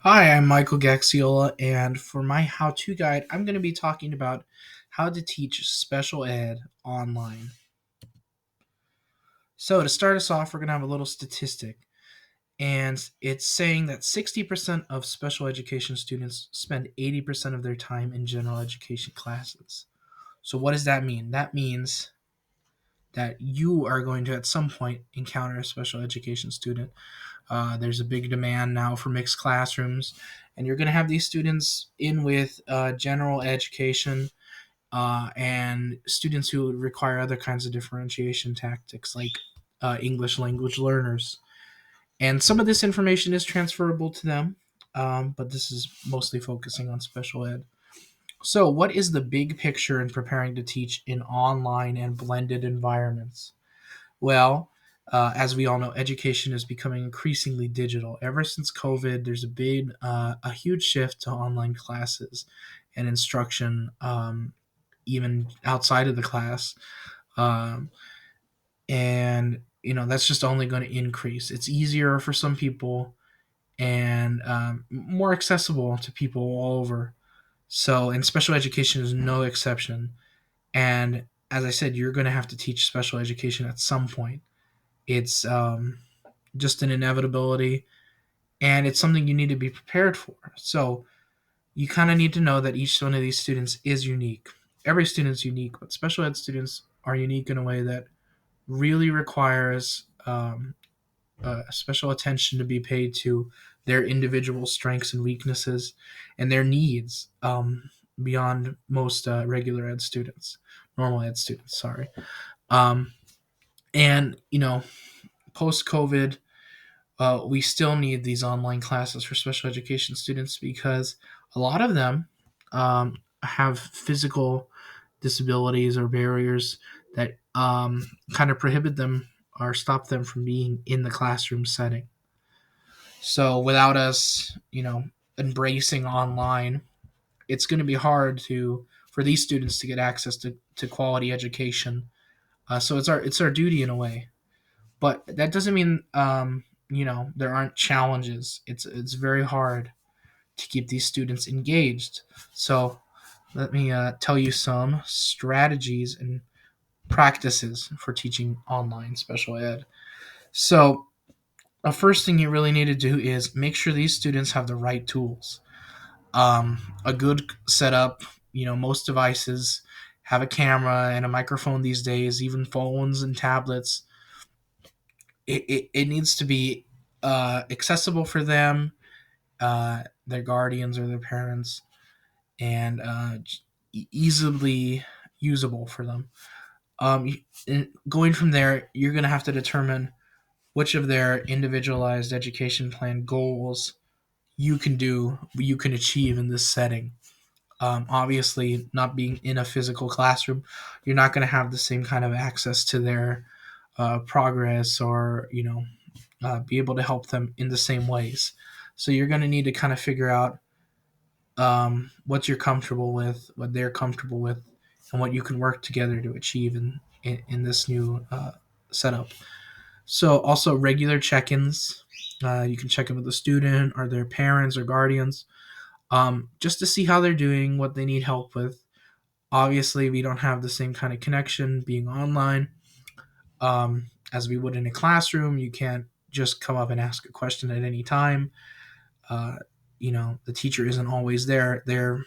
Hi, I'm Michael Gaxiola, and for my how to guide, I'm going to be talking about how to teach special ed online. So, to start us off, we're going to have a little statistic, and it's saying that 60% of special education students spend 80% of their time in general education classes. So, what does that mean? That means that you are going to, at some point, encounter a special education student. There's a big demand now for mixed classrooms, and you're going to have these students in with general education and students who require other kinds of differentiation tactics like English language learners. And some of this information is transferable to them, but this is mostly focusing on special ed. So, what is the big picture in preparing to teach in online and blended environments? Well, as we all know, education is becoming increasingly digital. Ever since COVID, there's a huge shift to online classes and instruction, even outside of the class, um, and that's just only going to increase. It's easier for some people and more accessible to people all over. So, and special education is no exception. And as I said, you're going to have to teach special education at some point. It's just an inevitability, and it's something you need to be prepared for. So you kind of need to know that each one of these students is unique. Every student's unique, but special ed students are unique in a way that really requires special attention to be paid to their individual strengths and weaknesses and their needs beyond most regular ed students, normal ed students, sorry. Um, and, post COVID, we still need these online classes for special education students because a lot of them have physical disabilities or barriers that kind of prohibit them or stop them from being in the classroom setting. So without us, embracing online, it's going to be hard to for these students to get access to quality education. So it's our duty in a way, but that doesn't mean there aren't challenges. It's very hard to keep these students engaged. So let me tell you some strategies and practices for teaching online special ed. So the first thing you really need to do is make sure these students have the right tools. A good setup, most devices have a camera and a microphone these days, even phones and tablets. It needs to be accessible for them, their guardians or their parents, and easily usable for them. Going from there, you're going to have to determine which of their individualized education plan goals you can achieve in this setting. Obviously, not being in a physical classroom, you're not going to have the same kind of access to their progress or be able to help them in the same ways. So you're going to need to kind of figure out what you're comfortable with, what they're comfortable with, and what you can work together to achieve in this new setup. So also regular check-ins. You can check in with the student or their parents or guardians, just to see how they're doing, what they need help with. Obviously, we don't have the same kind of connection being online as we would in a classroom. You can't just come up and ask a question at any time. Uh, the teacher isn't always there. They're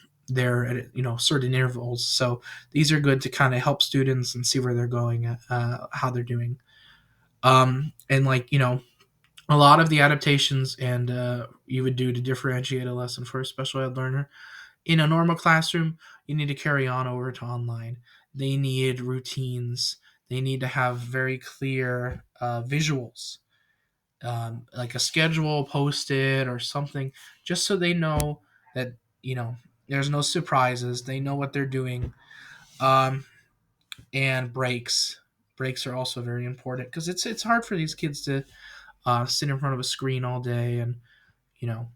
at certain intervals. So these are good to kind of help students and see where they're going, how they're doing. And a lot of the adaptations and you would do to differentiate a lesson for a special ed learner in a normal classroom, you need to carry on over to online. They need routines. They need to have very clear visuals, like a schedule posted or something, just so they know that you know there's no surprises. They know what they're doing. Um, and breaks are also very important because it's hard for these kids to sit in front of a screen all day, and you know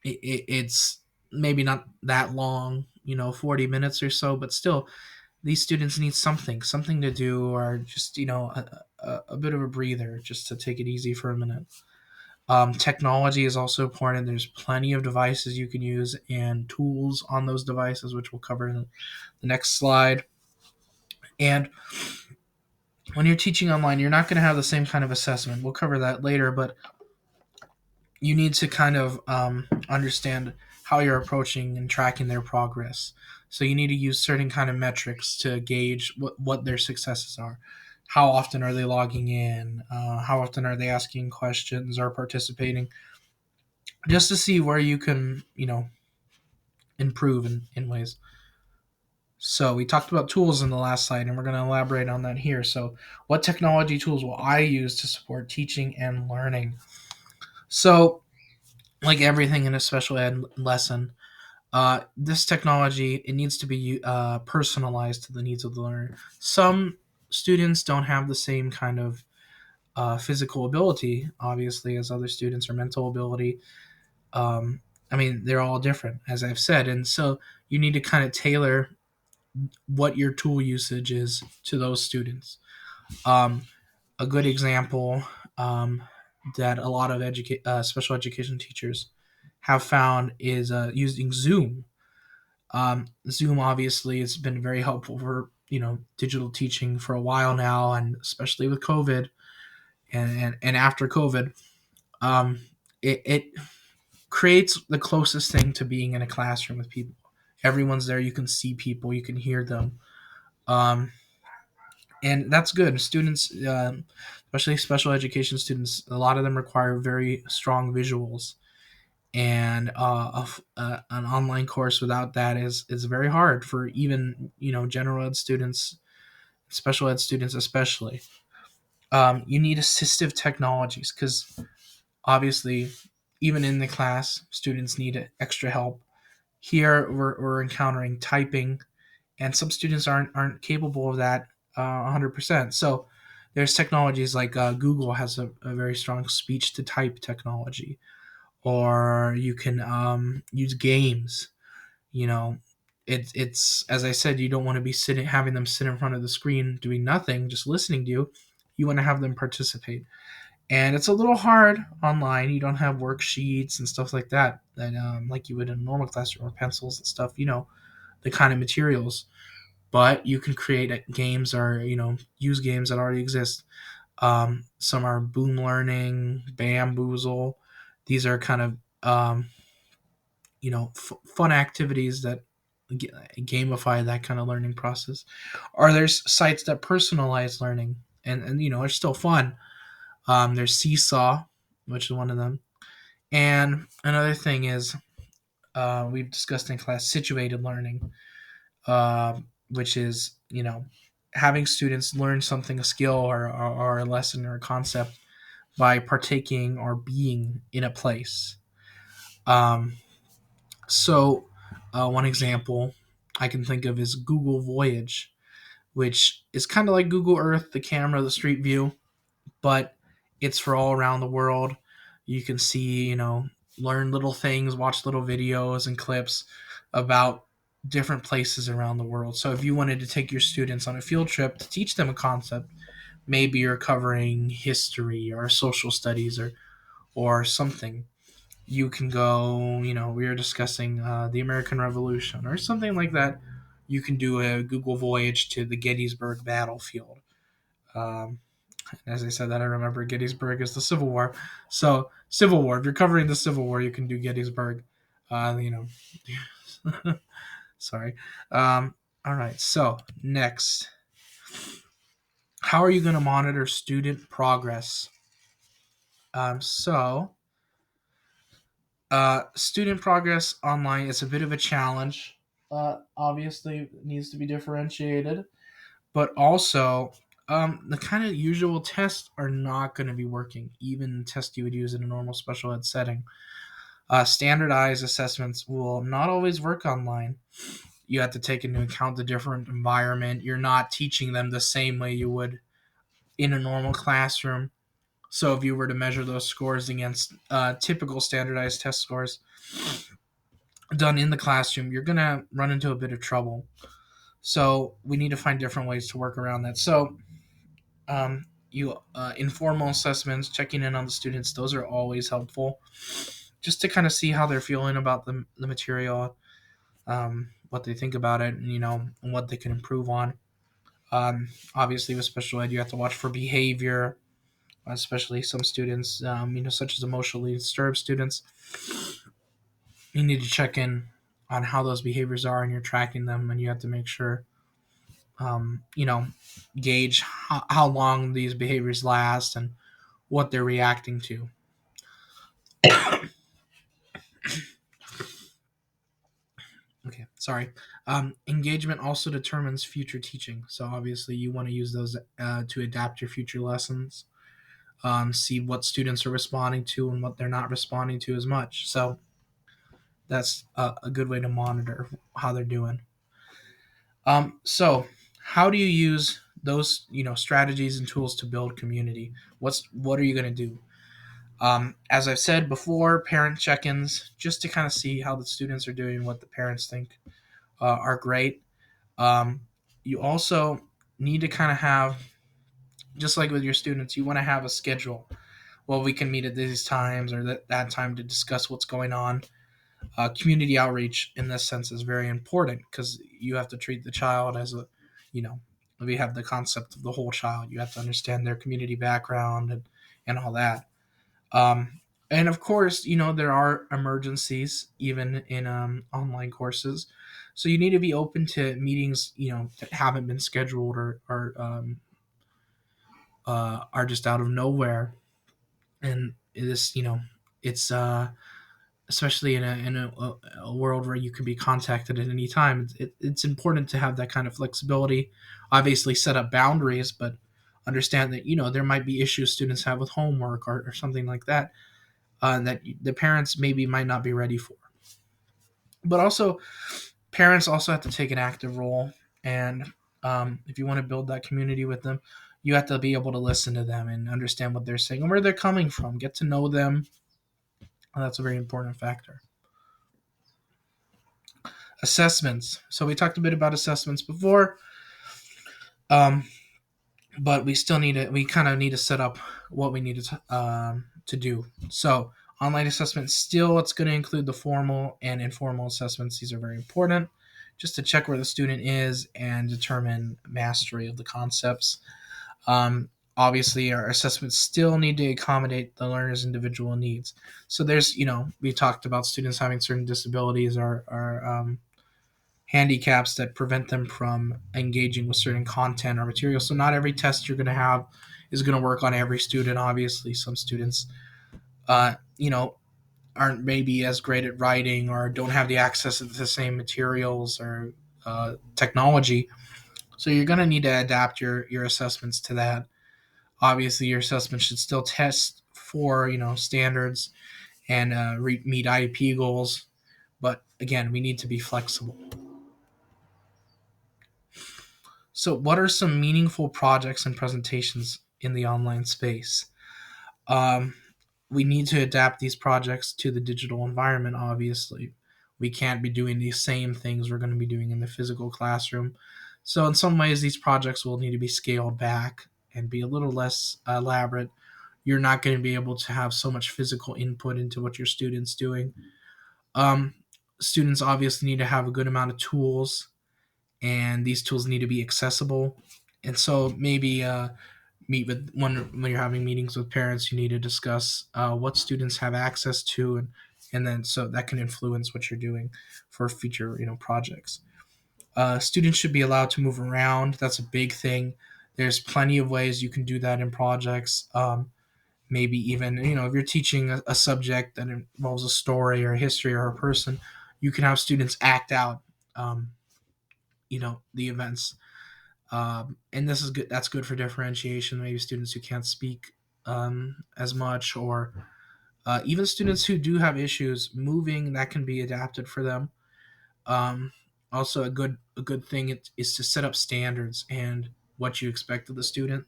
it's maybe not that long, 40 minutes or so, but still these students need something to do, or just a bit of a breather just to take it easy for a minute. Technology is also important. There's plenty of devices you can use and tools on those devices, which we'll cover in the next slide. And when you're teaching online, you're not going to have the same kind of assessment. We'll cover that later, but you need to kind of understand how you're approaching and tracking their progress. So you need to use certain kind of metrics to gauge what their successes are. How often are they logging in? How often are they asking questions or participating? Just to see where you can, improve in ways. So we talked about tools in the last slide, and we're going to elaborate on that here. So, what technology tools will I use to support teaching and learning? So, like everything in a special ed lesson, this technology it needs to be personalized to the needs of the learner. Some students don't have the same kind of physical ability, obviously, as other students or mental ability. Um, I mean, they're all different, as I've said, and so you need to kind of tailor what your tool usage is to those students. Um, a good example that a lot of special education teachers have found is using Zoom. Zoom obviously has been very helpful for digital teaching for a while now, and especially with COVID and after COVID, um, it creates the closest thing to being in a classroom with people. Everyone's there. You can see people. You can hear them. Um, and that's good. Students, especially special education students, a lot of them require very strong visuals, and an online course without that is very hard for even general ed students, special ed students especially. You need assistive technologies because obviously, even in the class, students need extra help. Here, we're encountering typing, and some students aren't capable of that 100%. So there's technologies like Google has a very strong speech to type technology, or you can use games. You know, it's as I said, you don't want to be sitting having them sit in front of the screen doing nothing, just listening to you. You want to have them participate, and it's a little hard online. You don't have worksheets and stuff like that, like you would in a normal classroom, or pencils and stuff. The kind of materials, but you can create games or use games that already exist. Some are Boom Learning, Bamboozle. These are kind of fun activities that gamify that kind of learning process. Or there's sites that personalize learning, and are still fun. There's Seesaw, which is one of them, and another thing is we've discussed in class situated learning, which is having students learn something, a skill or a lesson or a concept by partaking or being in a place. Um, so one example I can think of is Google Voyage, which is kind of like Google Earth, the camera, the street view, but it's for all around the world. You can see, learn little things, watch little videos and clips about different places around the world. So if you wanted to take your students on a field trip to teach them a concept, maybe you're covering history or social studies or something, you can go, we were discussing the American Revolution or something like that. You can do a Google Voyage to the Gettysburg battlefield. Um, as I said that, I remember Gettysburg is the Civil War. So, Civil War, if you're covering the Civil War, you can do Gettysburg. Uh, you know, sorry. All right, so next. How are you going to monitor student progress? Student progress online is a bit of a challenge. Obviously, it needs to be differentiated, but also the kind of usual tests are not going to be working, even tests you would use in a normal special ed setting. Standardized assessments will not always work online. You have to take into account the different environment. You're not teaching them the same way you would in a normal classroom. So if you were to measure those scores against typical standardized test scores done in the classroom, you're going to run into a bit of trouble. So we need to find different ways to work around that. So you informal assessments, checking in on the students, those are always helpful, just to kind of see how they're feeling about the material, what they think about it, and and what they can improve on. Obviously, with special ed, you have to watch for behavior, especially some students, such as emotionally disturbed students. You need to check in on how those behaviors are, and you're tracking them, and you have to make sure, um, you know, gauge how long these behaviors last and what they're reacting to. Okay, sorry. Engagement also determines future teaching. So obviously, you want to use those to adapt your future lessons. See what students are responding to and what they're not responding to as much. So that's a good way to monitor how they're doing. So how do you use those strategies and tools to build community? What are you going to do? As I've said before, parent check-ins just to kind of see how the students are doing, what the parents think are great. Um, you also need to kind of have, just like with your students, you want to have a schedule. Well, we can meet at these times or that time to discuss what's going on. Community outreach in this sense is very important because you have to treat the child as a, you know, we have the concept of the whole child. You have to understand their community background and all that. And of course, there are emergencies even in online courses. So you need to be open to meetings, that haven't been scheduled or are just out of nowhere. And this, it's especially in a world where you can be contacted at any time. It's important to have that kind of flexibility. Obviously, set up boundaries, but understand that there might be issues students have with homework or something like that that the parents maybe might not be ready for. But also, parents also have to take an active role, and if you want to build that community with them, you have to be able to listen to them and understand what they're saying and where they're coming from. Get to know them. That's a very important factor. Assessments. So we talked a bit about assessments before, um, but we still need to. We kind of need to set up what we need to do. So online assessment still it's going to include the formal and informal assessments. These are very important, just to check where the student is and determine mastery of the concepts. Obviously, our assessments still need to accommodate the learner's individual needs. So there's, we talked about students having certain disabilities or handicaps that prevent them from engaging with certain content or material. So not every test you're going to have is going to work on every student. Obviously, some students, uh, you know, aren't maybe as great at writing or don't have the access to the same materials or technology. So you're going to need to adapt your assessments to that. Obviously, your assessment should still test for standards and meet IEP goals. But again, we need to be flexible. So, what are some meaningful projects and presentations in the online space? Um, we need to adapt these projects to the digital environment, obviously. We can't be doing the same things we're going to be doing in the physical classroom. So, in some ways, these projects will need to be scaled back and be a little less elaborate. You're not going to be able to have so much physical input into what your students doing. Um, Students obviously need to have a good amount of tools, and these tools need to be accessible. And so maybe meet with when you're having meetings with parents, you need to discuss what students have access to, and then so that can influence what you're doing for future projects. Students should be allowed to move around. That's a big thing. There's plenty of ways you can do that in projects. Maybe even if you're teaching a subject that involves a story or a history or a person, you can have students act out um, the events, and this is good. That's good for differentiation. Maybe students who can't speak as much, or even students who do have issues moving, that can be adapted for them. Um, Also, a good thing is to set up standards and what you expect of the student.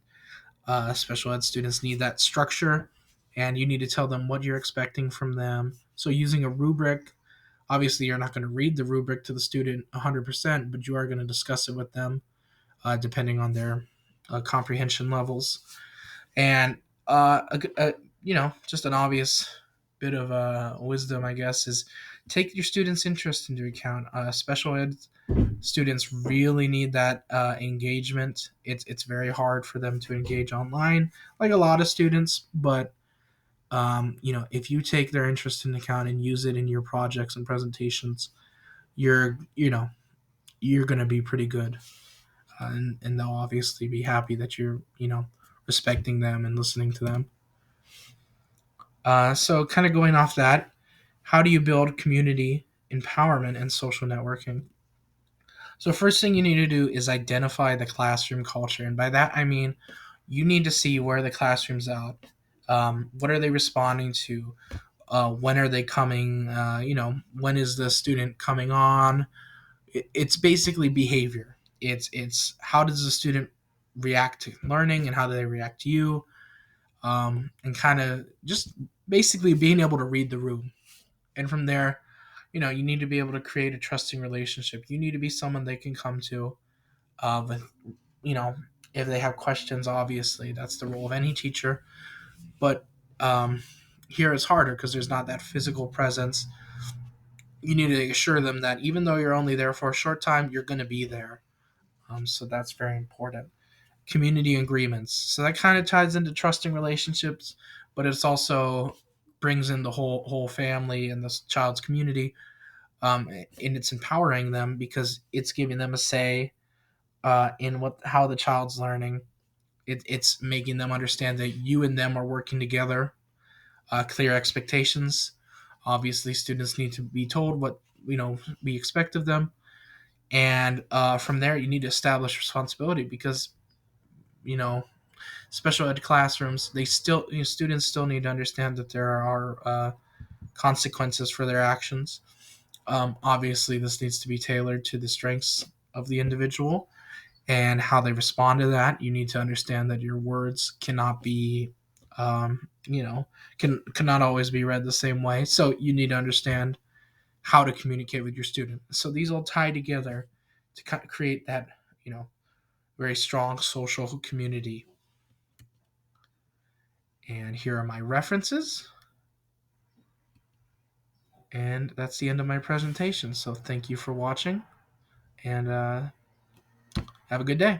Special ed students need that structure, and you need to tell them what you're expecting from them. So, using a rubric, obviously, you're not going to read the rubric to the student 100%, but you are going to discuss it with them depending on their comprehension levels. And just an obvious bit of wisdom, I guess, is take your students' interest into account. Special ed students really need that engagement. It's very hard for them to engage online, like a lot of students. But if you take their interest into account and use it in your projects and presentations, you're gonna be pretty good, and they'll obviously be happy that you're respecting them and listening to them. So, kind of going off that, how do you build community empowerment and social networking? So, first thing you need to do is identify the classroom culture. And by that, I mean you need to see where the classroom's at. What are they responding to? When are they coming? When is the student coming on? It's basically behavior. It's how does the student react to learning and how do they react to you? And kind of just basically being able to read the room. And from there, you need to be able to create a trusting relationship. You need to be someone they can come to with, you know, if they have questions, obviously, that's the role of any teacher. But um, here it's harder because there's not that physical presence. You need to assure them that even though you're only there for a short time, you're going to be there. So that's very important. Community agreements. So that kind of ties into trusting relationships, but it's also brings in the whole family and the child's community, and it's empowering them because it's giving them a say in what how the child's learning. It's making them understand that you and them are working together. Clear expectations. Obviously, students need to be told what we expect of them, and from there, you need to establish responsibility because you know special ed classrooms, they still students still need to understand that there are consequences for their actions. Obviously, this needs to be tailored to the strengths of the individual and how they respond to that. You need to understand that your words cannot be, um, you know, cannot always be read the same way. So you need to understand how to communicate with your student. So these all tie together to kind of create that, you know, very strong social community. And here are my references. And that's the end of my presentation. So thank you for watching and have a good day.